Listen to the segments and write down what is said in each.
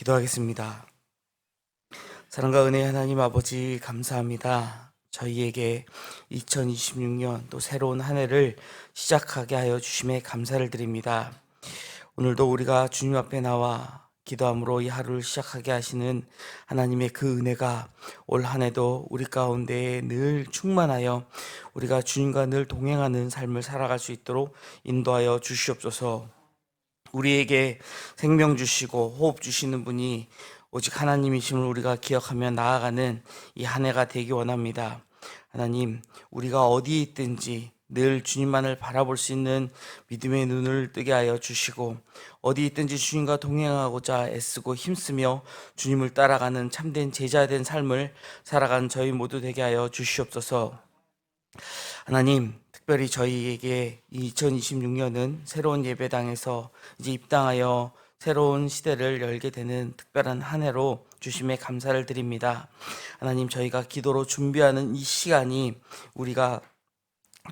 기도하겠습니다. 사랑과 은혜의 하나님 아버지 감사합니다. 저희에게 2026년 또 새로운 한 해를 시작하게 하여 주심에 감사를 드립니다. 오늘도 우리가 주님 앞에 나와 기도함으로 이 하루를 시작하게 하시는 하나님의 그 은혜가 올 한 해도 우리 가운데에 늘 충만하여 우리가 주님과 늘 동행하는 삶을 살아갈 수 있도록 인도하여 주시옵소서. 우리에게 생명 주시고 호흡 주시는 분이 오직 하나님이심을 우리가 기억하며 나아가는 이 한 해가 되기 원합니다. 하나님, 우리가 어디에 있든지 늘 주님만을 바라볼 수 있는 믿음의 눈을 뜨게 하여 주시고, 어디 있든지 주님과 동행하고자 애쓰고 힘쓰며 주님을 따라가는 참된 제자 된 삶을 살아가는 저희 모두 되게 하여 주시옵소서. 하나님, 특별히 저희에게 2026년은 새로운 예배당에서 이제 입당하여 새로운 시대를 열게 되는 특별한 한 해로 주심에 감사를 드립니다. 하나님, 저희가 기도로 준비하는 이 시간이 우리가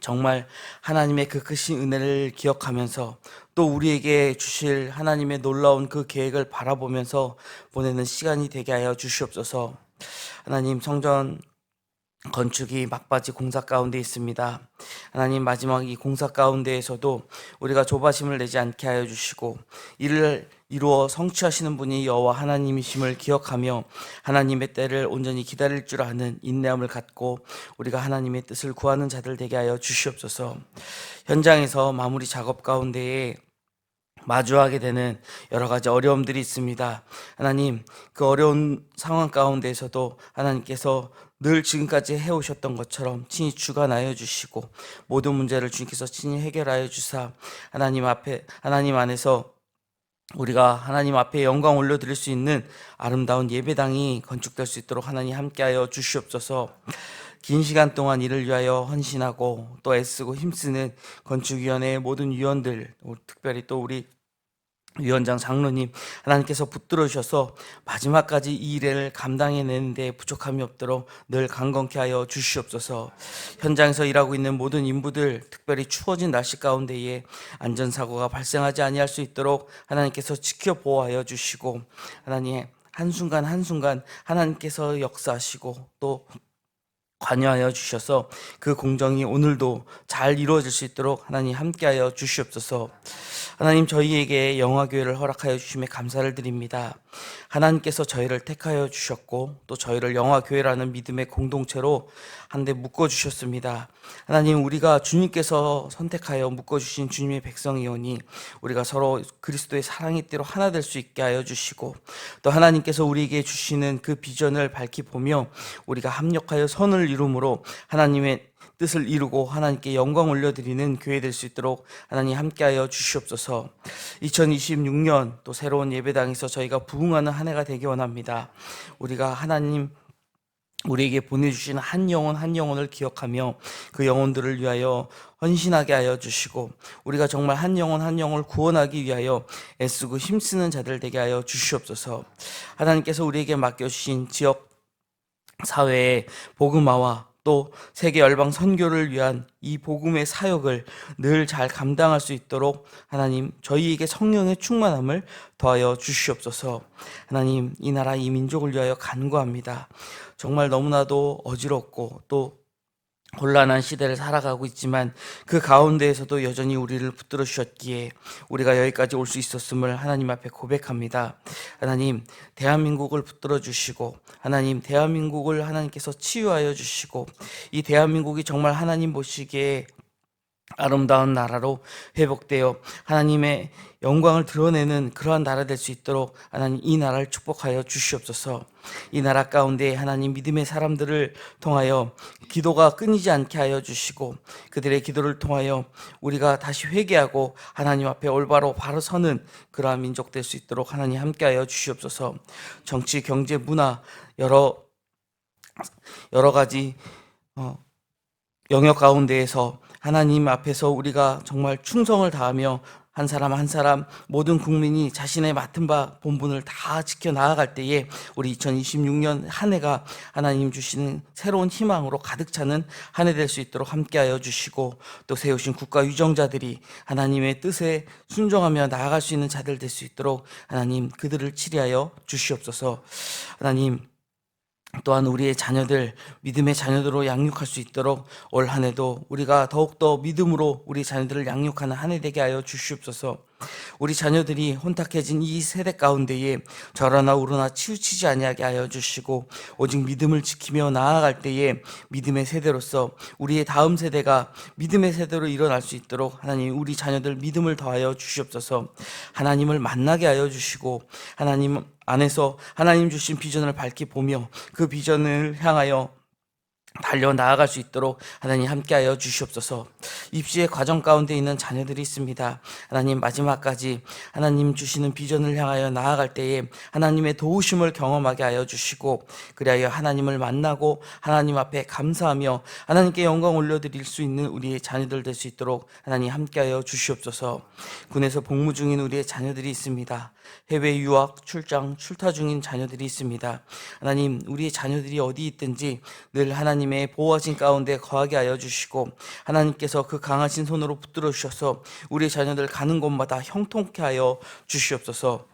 정말 하나님의 그 크신 은혜를 기억하면서 또 우리에게 주실 하나님의 놀라운 그 계획을 바라보면서 보내는 시간이 되게 하여 주시옵소서. 하나님, 성전 건축이 막바지 공사 가운데 있습니다. 하나님, 마지막 이 공사 가운데에서도 우리가 조바심을 내지 않게 하여 주시고 이를 이루어 성취하시는 분이 여호와 하나님이심을 기억하며 하나님의 때를 온전히 기다릴 줄 아는 인내함을 갖고 우리가 하나님의 뜻을 구하는 자들 되게 하여 주시옵소서. 현장에서 마무리 작업 가운데에 마주하게 되는 여러 가지 어려움들이 있습니다. 하나님, 그 어려운 상황 가운데에서도 하나님께서 늘 지금까지 해오셨던 것처럼 친히 주관하여 주시고 모든 문제를 주님께서 친히 해결하여 주사 하나님 안에서 우리가 하나님 앞에 영광 올려드릴 수 있는 아름다운 예배당이 건축될 수 있도록 하나님 함께하여 주시옵소서. 긴 시간 동안 이를 위하여 헌신하고 또 애쓰고 힘쓰는 건축위원회의 모든 위원들, 특별히 또 우리 위원장 장로님, 하나님께서 붙들어 주셔서 마지막까지 이 일을 감당해내는데 부족함이 없도록 늘 강건케 하여 주시옵소서. 현장에서 일하고 있는 모든 인부들, 특별히 추워진 날씨 가운데에 안전사고가 발생하지 아니할 수 있도록 하나님께서 지켜 보호하여 주시고, 하나님 한순간 한순간 하나님께서 역사하시고 또 관여하여 주셔서 그 공정이 오늘도 잘 이루어질 수 있도록 하나님 함께하여 주시옵소서. 하나님, 저희에게 영화교회를 허락하여 주심에 감사를 드립니다. 하나님께서 저희를 택하여 주셨고 또 저희를 영화교회라는 믿음의 공동체로 한데 묶어주셨습니다. 하나님, 우리가 주님께서 선택하여 묶어주신 주님의 백성이오니 우리가 서로 그리스도의 사랑의 띠로 하나 될 수 있게 하여 주시고 또 하나님께서 우리에게 주시는 그 비전을 밝히 보며 우리가 합력하여 선을 이룸으로 하나님의 뜻을 이루고 하나님께 영광 올려드리는 교회 될 수 있도록 하나님 함께하여 주시옵소서. 2026년 또 새로운 예배당에서 저희가 부흥하는 한 해가 되기 원합니다. 우리가 하나님 우리에게 보내주신 한 영혼 한 영혼을 기억하며 그 영혼들을 위하여 헌신하게 하여 주시고 우리가 정말 한 영혼 한 영혼을 구원하기 위하여 애쓰고 힘쓰는 자들 되게 하여 주시옵소서. 하나님께서 우리에게 맡겨주신 지역 사회의 복음화와 또 세계 열방 선교를 위한 이 복음의 사역을 늘 잘 감당할 수 있도록 하나님 저희에게 성령의 충만함을 더하여 주시옵소서. 하나님, 이 나라 이 민족을 위하여 간구합니다. 정말 너무나도 어지럽고 또 곤란한 시대를 살아가고 있지만 그 가운데에서도 여전히 우리를 붙들어 주셨기에 우리가 여기까지 올 수 있었음을 하나님 앞에 고백합니다. 하나님, 대한민국을 붙들어 주시고 하나님 대한민국을 하나님께서 치유하여 주시고 이 대한민국이 정말 하나님 보시기에 아름다운 나라로 회복되어 하나님의 영광을 드러내는 그러한 나라 될 수 있도록 하나님 이 나라를 축복하여 주시옵소서. 이 나라 가운데 하나님 믿음의 사람들을 통하여 기도가 끊이지 않게 하여 주시고 그들의 기도를 통하여 우리가 다시 회개하고 하나님 앞에 올바로 바로 서는 그러한 민족 될 수 있도록 하나님 함께하여 주시옵소서. 정치, 경제, 문화 여러 가지 영역 가운데에서 하나님 앞에서 우리가 정말 충성을 다하며 한 사람 한 사람 모든 국민이 자신의 맡은 바 본분을 다 지켜 나아갈 때에 우리 2026년 한 해가 하나님 주시는 새로운 희망으로 가득 차는 한 해 될 수 있도록 함께하여 주시고, 또 세우신 국가 유정자들이 하나님의 뜻에 순종하며 나아갈 수 있는 자들 될 수 있도록 하나님 그들을 치리하여 주시옵소서. 하나님 또한 우리의 자녀들, 믿음의 자녀들로 양육할 수 있도록 올 한 해도 우리가 더욱더 믿음으로 우리 자녀들을 양육하는 한 해 되게 하여 주시옵소서. 우리 자녀들이 혼탁해진 이 세대 가운데에 저러나 우러나 치우치지 아니하게 하여 주시고, 오직 믿음을 지키며 나아갈 때에 믿음의 세대로서 우리의 다음 세대가 믿음의 세대로 일어날 수 있도록 하나님 우리 자녀들 믿음을 더하여 주시옵소서. 하나님을 만나게 하여 주시고, 하나님 안에서 하나님 주신 비전을 밝히 보며 그 비전을 향하여 달려 나아갈 수 있도록 하나님 함께하여 주시옵소서. 입시의 과정 가운데 있는 자녀들이 있습니다. 하나님 마지막까지 하나님 주시는 비전을 향하여 나아갈 때에 하나님의 도우심을 경험하게 하여 주시고, 그리하여 하나님을 만나고 하나님 앞에 감사하며 하나님께 영광 올려드릴 수 있는 우리의 자녀들 될 수 있도록 하나님 함께하여 주시옵소서. 군에서 복무 중인 우리의 자녀들이 있습니다. 해외 유학, 출장, 출타 중인 자녀들이 있습니다. 하나님 우리의 자녀들이 어디 있든지 늘 하나님의 보호하신 가운데 거하게 하여 주시고, 하나님께서 그 강하신 손으로 붙들어 주셔서 우리의 자녀들 가는 곳마다 형통케 하여 주시옵소서.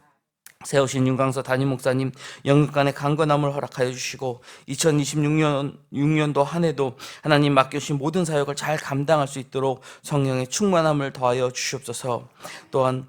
세우신 윤광서 담임 목사님 영육간의 강건함을 허락하여 주시고, 2026년도 한 해도 하나님 맡겨주신 모든 사역을 잘 감당할 수 있도록 성령의 충만함을 더하여 주시옵소서. 또한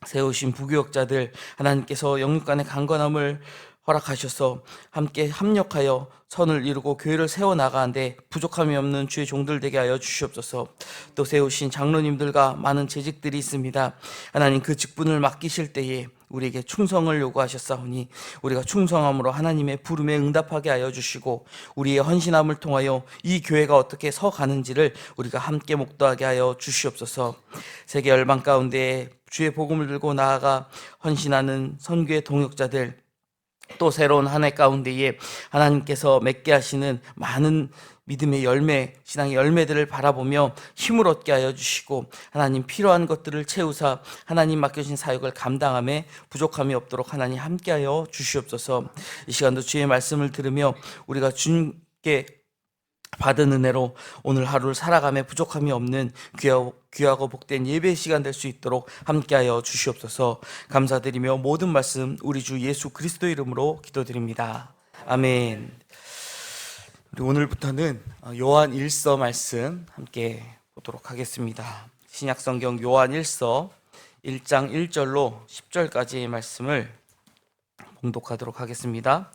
세우신 부교역자들 하나님께서 영육간의 강건함을 허락하셔서 함께 합력하여 선을 이루고 교회를 세워나가는데 부족함이 없는 주의 종들 되게 하여 주시옵소서. 또 세우신 장로님들과 많은 재직들이 있습니다. 하나님 그 직분을 맡기실 때에 우리에게 충성을 요구하셨사오니 우리가 충성함으로 하나님의 부름에 응답하게 하여 주시고, 우리의 헌신함을 통하여 이 교회가 어떻게 서가는지를 우리가 함께 목도하게 하여 주시옵소서. 세계 열방 가운데 주의 복음을 들고 나아가 헌신하는 선교의 동역자들, 또 새로운 한 해 가운데에 하나님께서 맺게 하시는 많은 믿음의 열매, 신앙의 열매들을 바라보며 힘을 얻게 하여 주시고, 하나님 필요한 것들을 채우사 하나님 맡겨진 사역을 감당함에 부족함이 없도록 하나님 함께하여 주시옵소서. 이 시간도 주의 말씀을 들으며 우리가 주님께 받은 은혜로 오늘 하루를 살아감에 부족함이 없는 귀하고 복된 예배 시간 될 수 있도록 함께하여 주시옵소서. 감사드리며 모든 말씀 우리 주 예수 그리스도 이름으로 기도드립니다. 아멘. 우리 오늘부터는 요한 1서 말씀 함께 보도록 하겠습니다. 신약성경 요한 1서 1장 1절로 10절까지의 말씀을 봉독하도록 하겠습니다.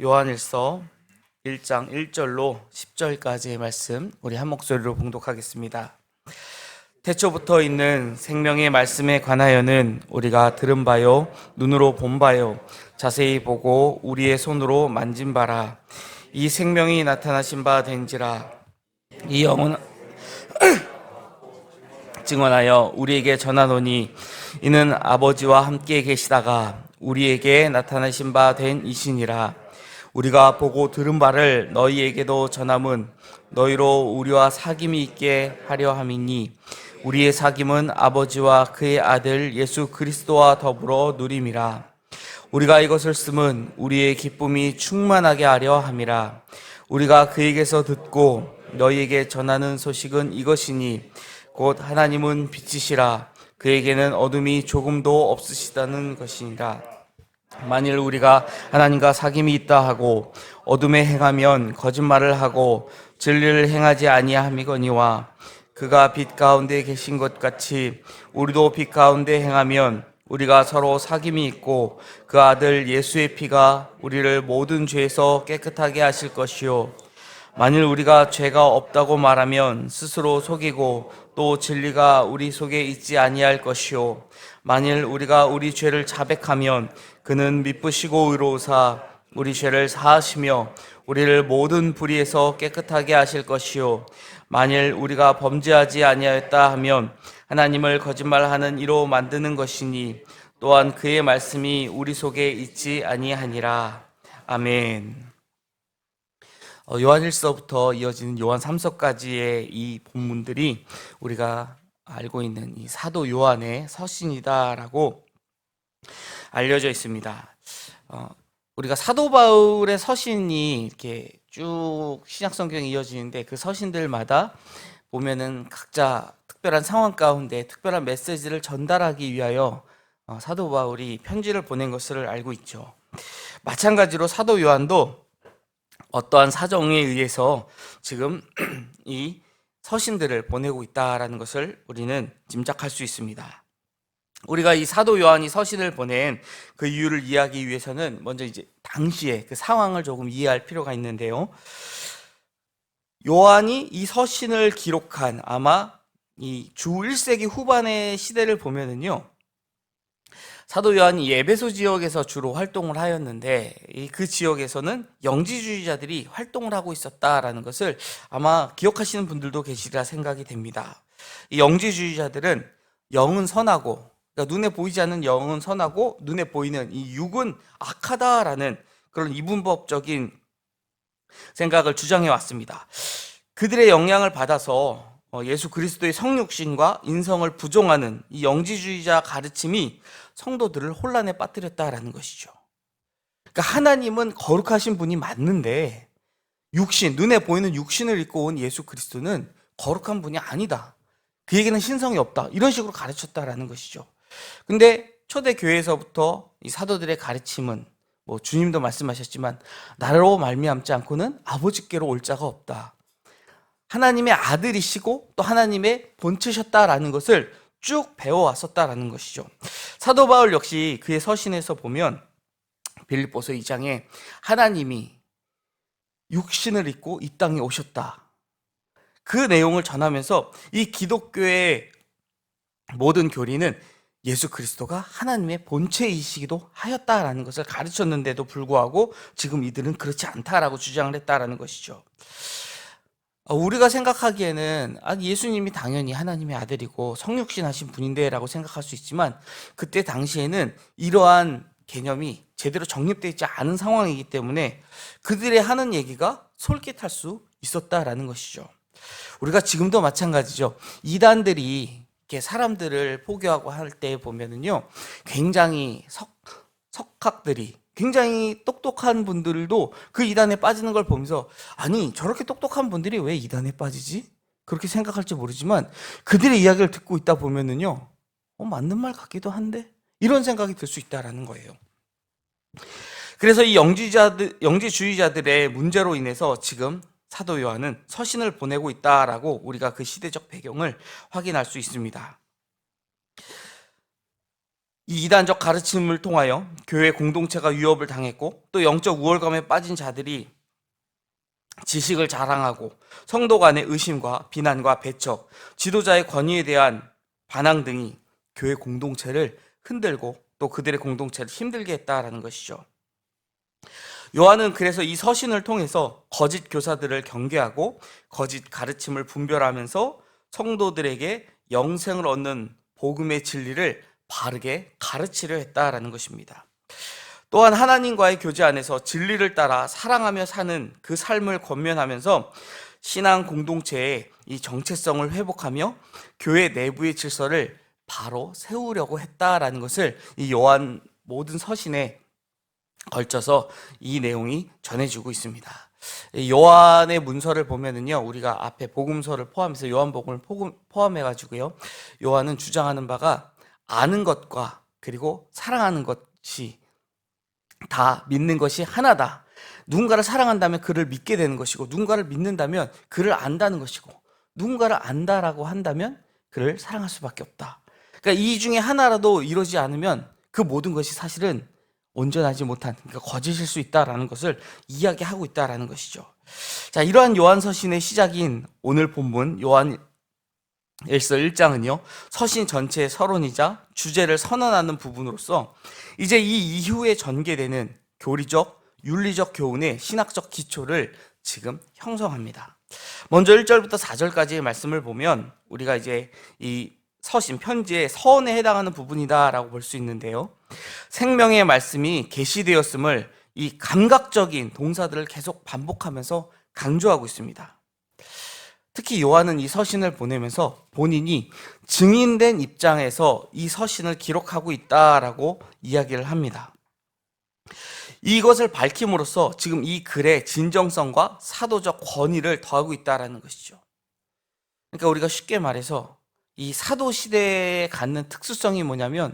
요한 1서 1장 1절로 10절까지의 말씀 우리 한 목소리로 봉독하겠습니다. 태초부터 있는 생명의 말씀에 관하여는 우리가 들은 바요 눈으로 본 바요 자세히 보고 우리의 손으로 만진 바라. 이 생명이 나타나신 바 된지라. 이 영은 증언하여 우리에게 전하노니 이는 아버지와 함께 계시다가 우리에게 나타나신 바 된 이시니라. 우리가 보고 들은 바를 너희에게도 전함은 너희로 우리와 사귐이 있게 하려 함이니 우리의 사귐은 아버지와 그의 아들 예수 그리스도와 더불어 누림이라. 우리가 이것을 쓰면 우리의 기쁨이 충만하게 하려 함이라. 우리가 그에게서 듣고 너희에게 전하는 소식은 이것이니 곧 하나님은 빛이시라. 그에게는 어둠이 조금도 없으시다는 것이니라. 만일 우리가 하나님과 사귐이 있다 하고 어둠에 행하면 거짓말을 하고 진리를 행하지 아니함이거니와, 그가 빛 가운데 계신 것 같이 우리도 빛 가운데 행하면 우리가 서로 사귐이 있고 그 아들 예수의 피가 우리를 모든 죄에서 깨끗하게 하실 것이요, 만일 우리가 죄가 없다고 말하면 스스로 속이고 또 진리가 우리 속에 있지 아니할 것이요, 만일 우리가 우리 죄를 자백하면 그는 미쁘시고 의로우사 우리 죄를 사하시며 우리를 모든 불의에서 깨끗하게 하실 것이요, 만일 우리가 범죄하지 아니하였다 하면 하나님을 거짓말하는 이로 만드는 것이니 또한 그의 말씀이 우리 속에 있지 아니하니라. 아멘. 요한 1서부터 이어지는 요한 3서까지의 이 본문들이 우리가 알고 있는 이 사도 요한의 서신이다라고 알려져 있습니다. 우리가 사도 바울의 서신이 이렇게 쭉 신약 성경에 이어지는데 그 서신들마다 보면은 각자 특별한 상황 가운데 특별한 메시지를 전달하기 위하여 사도 바울이 편지를 보낸 것을 알고 있죠. 마찬가지로 사도 요한도 어떠한 사정에 의해서 지금 이 서신들을 보내고 있다라는 것을 우리는 짐작할 수 있습니다. 우리가 이 사도 요한이 서신을 보낸 그 이유를 이해하기 위해서는 먼저 이제 당시의 그 상황을 조금 이해할 필요가 있는데요. 요한이 이 서신을 기록한 아마 이 주 1세기 후반의 시대를 보면은요. 사도 요한이 에베소 지역에서 주로 활동을 하였는데 그 지역에서는 영지주의자들이 활동을 하고 있었다라는 것을 아마 기억하시는 분들도 계시리라 생각이 됩니다. 이 영지주의자들은 영은 선하고, 그러니까 눈에 보이지 않는 영은 선하고 눈에 보이는 이 육은 악하다라는 그런 이분법적인 생각을 주장해 왔습니다. 그들의 영향을 받아서 예수 그리스도의 성육신과 인성을 부정하는 이 영지주의자 가르침이 성도들을 혼란에 빠뜨렸다라는 것이죠. 그러니까 하나님은 거룩하신 분이 맞는데 육신, 눈에 보이는 육신을 입고 온 예수 그리스도는 거룩한 분이 아니다. 그에게는 신성이 없다. 이런 식으로 가르쳤다라는 것이죠. 근데 초대 교회에서부터 이 사도들의 가르침은 주님도 말씀하셨지만 나로 말미암지 않고는 아버지께로 올 자가 없다. 하나님의 아들이시고 또 하나님의 본체셨다라는 것을 쭉 배워왔었다라는 것이죠. 사도 바울 역시 그의 서신에서 보면 빌립보서 2장에 하나님이 육신을 입고 이 땅에 오셨다. 그 내용을 전하면서 이 기독교의 모든 교리는 예수 그리스도가 하나님의 본체이시기도 하였다라는 것을 가르쳤는데도 불구하고 지금 이들은 그렇지 않다라고 주장을 했다라는 것이죠. 우리가 생각하기에는 예수님이 당연히 하나님의 아들이고 성육신 하신 분인데 라고 생각할 수 있지만 그때 당시에는 이러한 개념이 제대로 정립되어 있지 않은 상황이기 때문에 그들의 하는 얘기가 솔깃할 수 있었다라는 것이죠. 우리가 지금도 마찬가지죠. 이단들이 이렇게 사람들을 포교하고 할 때 보면은요, 굉장히 석학들이 굉장히 똑똑한 분들도 그 이단에 빠지는 걸 보면서 아니 저렇게 똑똑한 분들이 왜 이단에 빠지지? 그렇게 생각할지 모르지만 그들의 이야기를 듣고 있다 보면은요, 맞는 말 같기도 한데 이런 생각이 들 수 있다라는 거예요. 그래서 이 영지주의자들의 문제로 인해서 지금 사도 요한은 서신을 보내고 있다라고 우리가 그 시대적 배경을 확인할 수 있습니다. 이 이단적 가르침을 통하여 교회 공동체가 위협을 당했고 또 영적 우월감에 빠진 자들이 지식을 자랑하고 성도 간의 의심과 비난과 배척, 지도자의 권위에 대한 반항 등이 교회 공동체를 흔들고 또 그들의 공동체를 힘들게 했다라는 것이죠. 요한은 그래서 이 서신을 통해서 거짓 교사들을 경계하고 거짓 가르침을 분별하면서 성도들에게 영생을 얻는 복음의 진리를 바르게 가르치려 했다라는 것입니다. 또한 하나님과의 교제 안에서 진리를 따라 사랑하며 사는 그 삶을 권면하면서 신앙 공동체의 이 정체성을 회복하며 교회 내부의 질서를 바로 세우려고 했다라는 것을 이 요한 모든 서신에 걸쳐서 이 내용이 전해지고 있습니다. 요한의 문서를 보면은요, 우리가 앞에 복음서를 포함해서 요한복음을 포함해가지고요, 요한은 주장하는 바가 아는 것과 그리고 사랑하는 것이 다 믿는 것이 하나다. 누군가를 사랑한다면 그를 믿게 되는 것이고 누군가를 믿는다면 그를 안다는 것이고 누군가를 안다라고 한다면 그를 사랑할 수밖에 없다. 그러니까 이 중에 하나라도 이루어지지 않으면 그 모든 것이 사실은 온전하지 못한, 그러니까 거짓일 수 있다라는 것을 이야기하고 있다라는 것이죠. 자, 이러한 요한서신의 시작인 오늘 본문 요한 1서 1장은요, 서신 전체의 서론이자 주제를 선언하는 부분으로서 이제 이 이후에 전개되는 교리적, 윤리적 교훈의 신학적 기초를 지금 형성합니다. 먼저 1절부터 4절까지의 말씀을 보면 우리가 이제 이 서신, 편지의 서원에 해당하는 부분이다라고 볼 수 있는데요. 생명의 말씀이 계시되었음을 이 감각적인 동사들을 계속 반복하면서 강조하고 있습니다. 특히 요한은 이 서신을 보내면서 본인이 증인된 입장에서 이 서신을 기록하고 있다라고 이야기를 합니다. 이것을 밝힘으로써 지금 이 글의 진정성과 사도적 권위를 더하고 있다라는 것이죠. 그러니까 우리가 쉽게 말해서 이 사도 시대에 갖는 특수성이 뭐냐면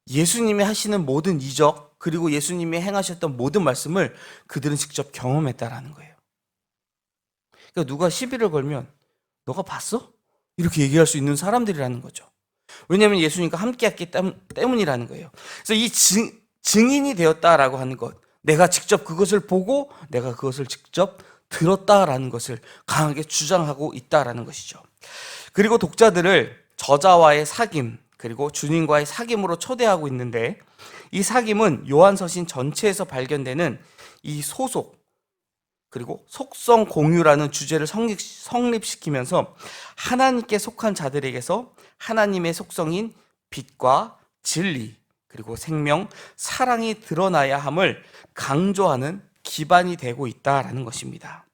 예수님이 하시는 모든 이적 그리고 예수님이 행하셨던 모든 말씀을 그들은 직접 경험했다라는 거예요. 그러니까 누가 시비를 걸면 너가 봤어? 이렇게 얘기할 수 있는 사람들이라는 거죠. 왜냐하면 예수님과 함께했기 때문이라는 거예요. 그래서 이 증인이 되었다라고 하는 것, 내가 직접 그것을 보고 내가 그것을 직접 들었다라는 것을 강하게 주장하고 있다라는 것이죠. 그리고 독자들을 저자와의 사귐 그리고 주님과의 사귐으로 초대하고 있는데, 이 사귐은 요한서신 전체에서 발견되는 이 소속 그리고 속성 공유라는 주제를 성립시키면서 하나님께 속한 자들에게서 하나님의 속성인 빛과 진리 그리고 생명, 사랑이 드러나야 함을 강조하는 기반이 되고 있다라는 것입니다.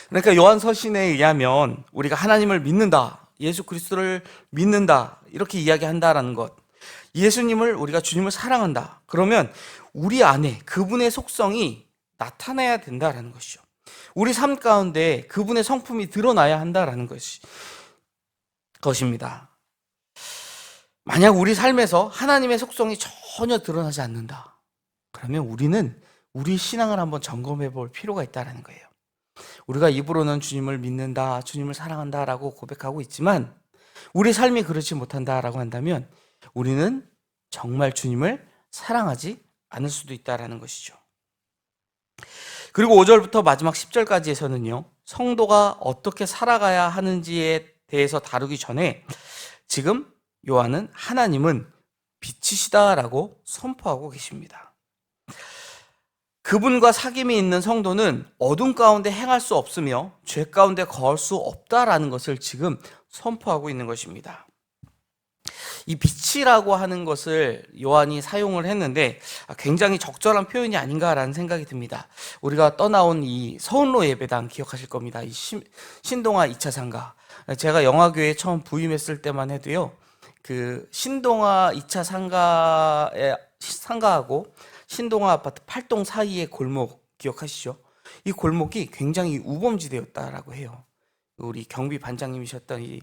그러니까 요한서신에 의하면 우리가 하나님을 믿는다, 예수 그리스도를 믿는다 이렇게 이야기한다라는 것, 예수님을 우리가 주님을 사랑한다 그러면 우리 안에 그분의 속성이 나타나야 된다라는 것이죠. 우리 삶 가운데 그분의 성품이 드러나야 한다라는 것입니다. 만약 우리 삶에서 하나님의 속성이 전혀 드러나지 않는다 그러면 우리는 우리 신앙을 한번 점검해 볼 필요가 있다는 거예요. 우리가 입으로는 주님을 믿는다, 주님을 사랑한다 라고 고백하고 있지만 우리 삶이 그렇지 못한다라고 한다면 우리는 정말 주님을 사랑하지 않을 수도 있다는 것이죠. 그리고 5절부터 마지막 10절까지에서는요, 성도가 어떻게 살아가야 하는지에 대해서 다루기 전에 지금 요한은 하나님은 빛이시다라고 선포하고 계십니다. 그분과 사귐이 있는 성도는 어둠 가운데 행할 수 없으며 죄 가운데 거할 수 없다라는 것을 지금 선포하고 있는 것입니다. 이 빛이라고 하는 것을 요한이 사용을 했는데 굉장히 적절한 표현이 아닌가라는 생각이 듭니다. 우리가 떠나온 이 서운로 예배당 기억하실 겁니다. 이 신동아 2차 상가. 제가 영화교회에 처음 부임했을 때만 해도요, 그 신동아 2차 상가하고 신동아 아파트 8동 사이의 골목 기억하시죠? 이 골목이 굉장히 우범지대였다라고 해요. 우리 경비 반장님이셨던 이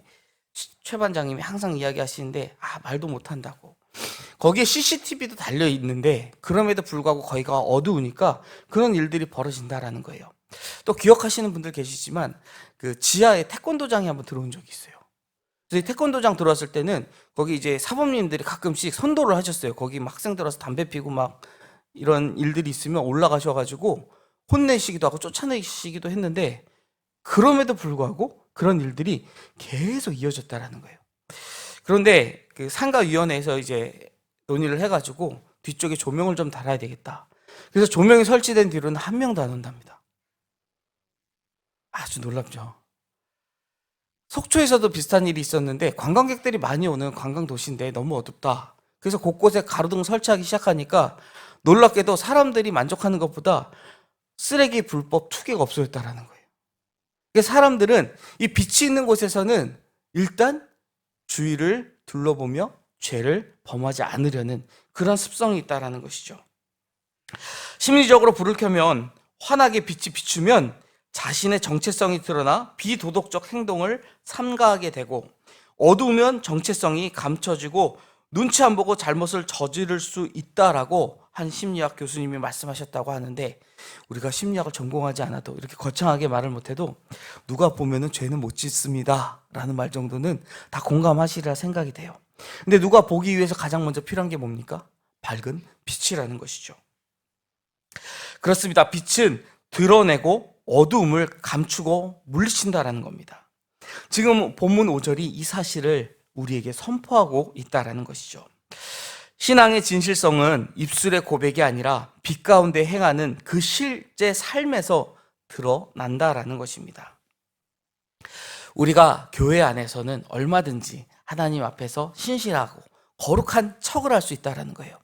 최 반장님이 항상 이야기하시는데 말도 못한다고. 거기에 CCTV도 달려 있는데 그럼에도 불구하고 거기가 어두우니까 그런 일들이 벌어진다라는 거예요. 또 기억하시는 분들 계시지만 그 지하에 태권도장이 한번 들어온 적이 있어요. 그래서 이 태권도장 들어왔을 때는 거기 이제 사범님들이 가끔씩 선도를 하셨어요. 거기 막 학생들 와서 담배 피고 막 이런 일들이 있으면 올라가셔가지고 혼내시기도 하고 쫓아내시기도 했는데 그럼에도 불구하고 그런 일들이 계속 이어졌다라는 거예요. 그런데 그 상가위원회에서 이제 논의를 해가지고 뒤쪽에 조명을 좀 달아야 되겠다. 그래서 조명이 설치된 뒤로는 한 명도 안 온답니다. 아주 놀랍죠. 속초에서도 비슷한 일이 있었는데 관광객들이 많이 오는 관광도시인데 너무 어둡다. 그래서 곳곳에 가로등 설치하기 시작하니까 놀랍게도 사람들이 만족하는 것보다 쓰레기 불법 투기가 없어졌다라는 거예요. 사람들은 이 빛이 있는 곳에서는 일단 주위를 둘러보며 죄를 범하지 않으려는 그런 습성이 있다는 것이죠. 심리적으로 불을 켜면 환하게 빛이 비추면 자신의 정체성이 드러나 비도덕적 행동을 삼가하게 되고, 어두우면 정체성이 감춰지고 눈치 안 보고 잘못을 저지를 수 있다라고 한 심리학 교수님이 말씀하셨다고 하는데, 우리가 심리학을 전공하지 않아도 이렇게 거창하게 말을 못해도 누가 보면은 죄는 못 짓습니다 라는 말 정도는 다 공감하시리라 생각이 돼요. 근데 누가 보기 위해서 가장 먼저 필요한 게 뭡니까? 밝은 빛이라는 것이죠. 그렇습니다. 빛은 드러내고 어두움을 감추고 물리친다라는 겁니다. 지금 본문 5절이 이 사실을 우리에게 선포하고 있다라는 것이죠. 신앙의 진실성은 입술의 고백이 아니라 빛 가운데 행하는 그 실제 삶에서 드러난다라는 것입니다. 우리가 교회 안에서는 얼마든지 하나님 앞에서 신실하고 거룩한 척을 할 수 있다라는 거예요.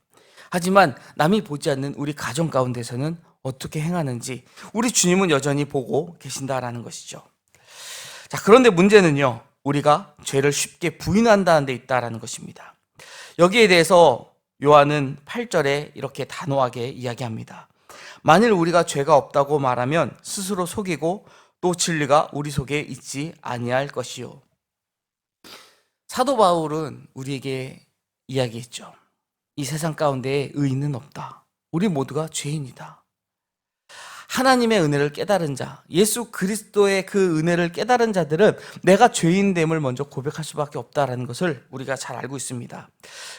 하지만 남이 보지 않는 우리 가정 가운데서는 어떻게 행하는지 우리 주님은 여전히 보고 계신다라는 것이죠. 자, 그런데 문제는요, 우리가 죄를 쉽게 부인한다는 데 있다라는 것입니다. 여기에 대해서 요한은 8절에 이렇게 단호하게 이야기합니다. 만일 우리가 죄가 없다고 말하면 스스로 속이고 또 진리가 우리 속에 있지 아니할 것이요. 사도 바울은 우리에게 이야기했죠. 이 세상 가운데 의인은 없다. 우리 모두가 죄인이다. 하나님의 은혜를 깨달은 자, 예수 그리스도의 그 은혜를 깨달은 자들은 내가 죄인됨을 먼저 고백할 수밖에 없다라는 것을 우리가 잘 알고 있습니다.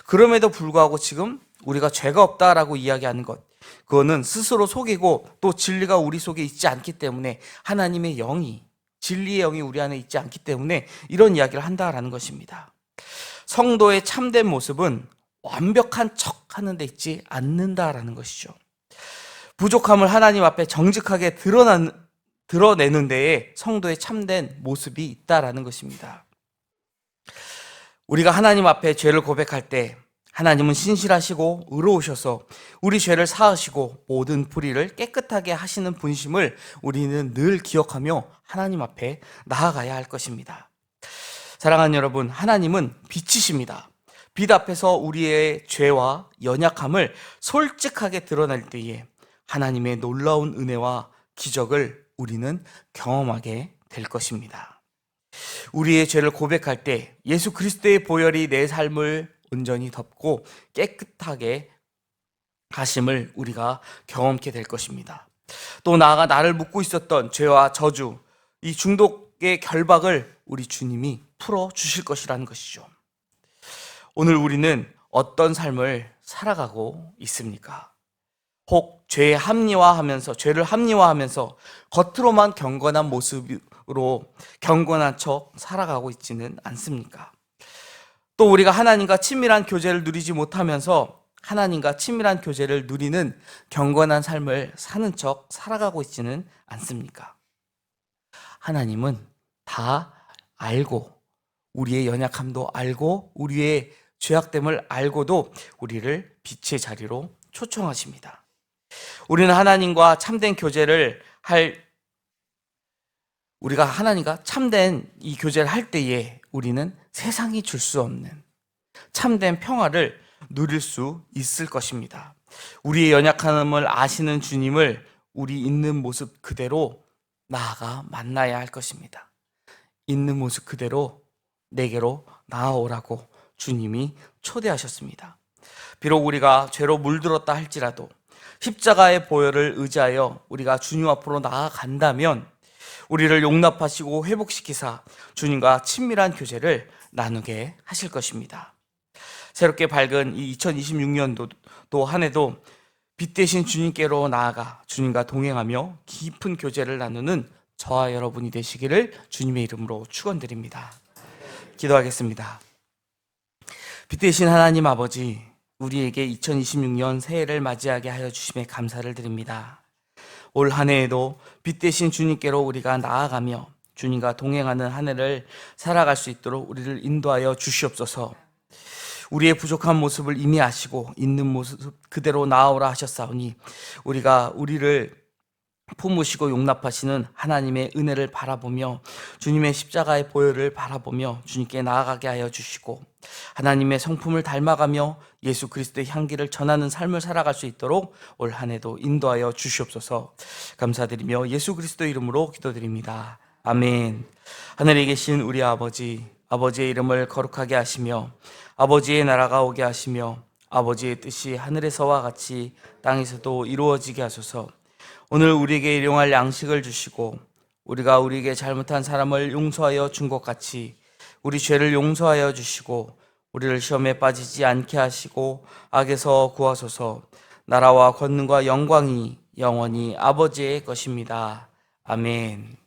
그럼에도 불구하고 지금 우리가 죄가 없다라고 이야기하는 것, 그거는 스스로 속이고 또 진리가 우리 속에 있지 않기 때문에, 하나님의 영이, 진리의 영이 우리 안에 있지 않기 때문에 이런 이야기를 한다라는 것입니다. 성도의 참된 모습은 완벽한 척 하는 데 있지 않는다라는 것이죠. 부족함을 하나님 앞에 정직하게 드러내는 데에 성도의 참된 모습이 있다라는 것입니다. 우리가 하나님 앞에 죄를 고백할 때 하나님은 신실하시고 의로우셔서 우리 죄를 사하시고 모든 불의를 깨끗하게 하시는 분심을 우리는 늘 기억하며 하나님 앞에 나아가야 할 것입니다. 사랑하는 여러분, 하나님은 빛이십니다. 빛 앞에서 우리의 죄와 연약함을 솔직하게 드러낼 때에 하나님의 놀라운 은혜와 기적을 우리는 경험하게 될 것입니다. 우리의 죄를 고백할 때 예수 그리스도의 보혈이 내 삶을 온전히 덮고 깨끗하게 하심을 우리가 경험케 될 것입니다. 또 나아가 나를 묶고 있었던 죄와 저주, 이 중독의 결박을 우리 주님이 풀어주실 것이라는 것이죠. 오늘 우리는 어떤 삶을 살아가고 있습니까? 혹 죄를 합리화하면서 겉으로만 경건한 모습으로 경건한 척 살아가고 있지는 않습니까? 또 우리가 하나님과 친밀한 교제를 누리지 못하면서 하나님과 친밀한 교제를 누리는 경건한 삶을 사는 척 살아가고 있지는 않습니까? 하나님은 다 알고, 우리의 연약함도 알고 우리의 죄악됨을 알고도 우리를 빛의 자리로 초청하십니다. 우리는 하나님과 참된 교제를 우리가 하나님과 참된 이 교제를 할 때에 우리는 세상이 줄 수 없는 참된 평화를 누릴 수 있을 것입니다. 우리의 연약함을 아시는 주님을 우리 있는 모습 그대로 나아가 만나야 할 것입니다. 있는 모습 그대로 내게로 나아오라고 주님이 초대하셨습니다. 비록 우리가 죄로 물들었다 할지라도 십자가의 보혈을 의지하여 우리가 주님 앞으로 나아간다면 우리를 용납하시고 회복시키사 주님과 친밀한 교제를 나누게 하실 것입니다. 새롭게 밝은 이 2026년도 한 해도 빛 대신 주님께로 나아가 주님과 동행하며 깊은 교제를 나누는 저와 여러분이 되시기를 주님의 이름으로 축원드립니다. 기도하겠습니다. 빛 대신 하나님 아버지, 우리에게 2026년 새해를 맞이하게 하여 주심에 감사를 드립니다. 올 한 해에도 빛 대신 주님께로 우리가 나아가며 주님과 동행하는 한 해를 살아갈 수 있도록 우리를 인도하여 주시옵소서. 우리의 부족한 모습을 이미 아시고 있는 모습 그대로 나아오라 하셨사오니 우리가 우리를 품으시고 용납하시는 하나님의 은혜를 바라보며 주님의 십자가의 보혈을 바라보며 주님께 나아가게 하여 주시고 하나님의 성품을 닮아가며 예수 그리스도의 향기를 전하는 삶을 살아갈 수 있도록 올 한 해도 인도하여 주시옵소서. 감사드리며 예수 그리스도 이름으로 기도드립니다. 아멘. 하늘에 계신 우리 아버지, 아버지의 이름을 거룩하게 하시며 아버지의 나라가 오게 하시며 아버지의 뜻이 하늘에서와 같이 땅에서도 이루어지게 하소서. 오늘 우리에게 일용할 양식을 주시고 우리가 우리에게 잘못한 사람을 용서하여 준 것 같이 우리 죄를 용서하여 주시고 우리를 시험에 빠지지 않게 하시고 악에서 구하소서. 나라와 권능과 영광이 영원히 아버지의 것입니다. 아멘.